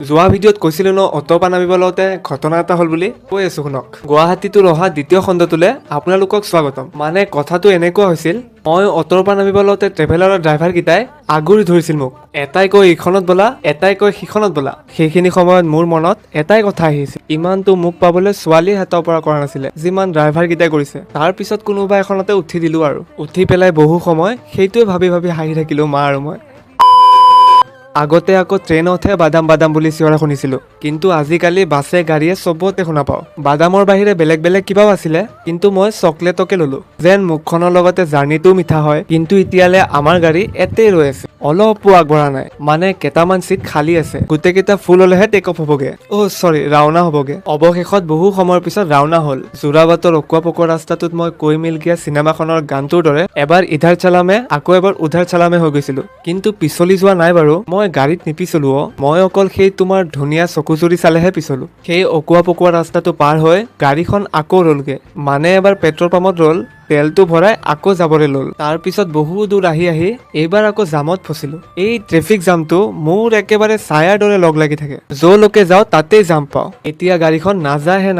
যোৱা ভিডিঅ'ত কৈছিলোঁ ন অটো পৰা নামিব লওঁতে ঘটনা এটা হ'ল বুলি কৈ আছোঁ শুনক। গুৱাহাটীটোৰ অহা দ্বিতীয় খণ্ডটোলৈ আপোনালোকক স্বাগতম। মানে কথাটো এনেকুৱা হৈছিল, মই অটোৰ পৰা নামিব লওঁতে ট্ৰেভেলাৰৰ ড্ৰাইভাৰকেইটাই আগুৰি ধৰিছিল মোক। এটাই কয় ইখনত ব'লা, এটাই কয় সিখনত ব'লা। সেইখিনি সময়ত মোৰ মনত এটাই কথা আহিছিল, ইমানটো মোক পাবলৈ ছোৱালী হাতৰ পৰা কৰা নাছিলে যিমান ড্ৰাইভাৰকেইটাই কৰিছে। তাৰ পিছত কোনোবা এখনতে উঠি দিলোঁ আৰু উঠি পেলাই বহু সময় সেইটোৱে ভাবি ভাবি হাঁহি থাকিলোঁ মা আৰু মই। আগতে আকৌ ট্ৰেইনতহে বাদাম বাদাম বুলি চিঞৰা শুনিছিলোঁ, কিন্তু আজিকালি বাছে গাড়ীয়ে চবতে শুনা পাওঁ। বাদামৰ বাহিৰে বেলেগ বেলেগ কিবাও আছিলে, কিন্তু মই চকলেটকে ল'লোঁ, যেন মুখখনৰ লগতে জাৰ্ণিটোও মিঠা হয়। কিন্তু এতিয়ালৈ আমাৰ গাড়ী এতেই ৰৈ আছে, অলপো আগবঢ়া নাই। মানে কেইটামান চিট খালী আছে, গোটেইকেইটা ফুল হ'লেহে টেক অফ হ'বগে, চৰি ৰাওনা হ'বগে। অৱশেষত বহু সময়ৰ পিছত ৰাওনা হ'ল। যোৰাবাটৰ অকুৱা পকুৱা ৰাস্তাটোত মই কৈ মিল গিয়া চিনেমাখনৰ গানটোৰ দৰে এবাৰ ইধাৰ চালামে আকৌ এবাৰ উধাৰ চালামে হৈ গৈছিলোঁ। কিন্তু পিছলি যোৱা নাই বাৰু, মই গাড়ীত নিপিছলো মই অকল সেই তোমাৰ ধুনীয়া চকুচুৰি চালেহে পিছলো। সেই অকুৱা পকুৱা ৰাস্তাটো পাৰ হৈ গাড়ীখন আকৌ ৰলগে, মানে এবাৰ পেট্ৰল পাম্পত ৰল, তেলটো ভৰাই আকৌ যাবলৈ ল'ল। তাৰ পিছত বহু দূৰ আহি এইবাৰ আকৌ জামত ফচিলো। এই ট্ৰেফিক জামটো মোৰ একেবাৰে ছায়াৰ দৰে লগ লাগি থাকে, য'লৈকে যাওঁ তাতেই জাম পাওঁ। এতিয়া গাড়ীখন নাযায়হে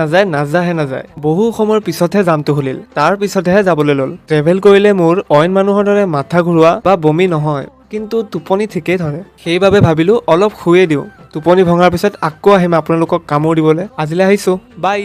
নাযায়। বহু সময়ৰ পিছতহে জামটো খুলিল, তাৰ পিছতহে যাবলৈ ল'ল। ট্ৰেভেল কৰিলে মোৰ অইন মানুহৰ দৰে মাথা ঘূৰোৱা বা বমি নহয়, কিন্তু টোপনি ঠিকেই ধৰে। সেইবাবে ভাবিলোঁ অলপ শুয়ে দিওঁ, টোপনি ভঙাৰ পিছত আকৌ আহিম আপোনালোকক কামোৰ দিবলৈ। আজিলৈ আহিছোঁ, বাই।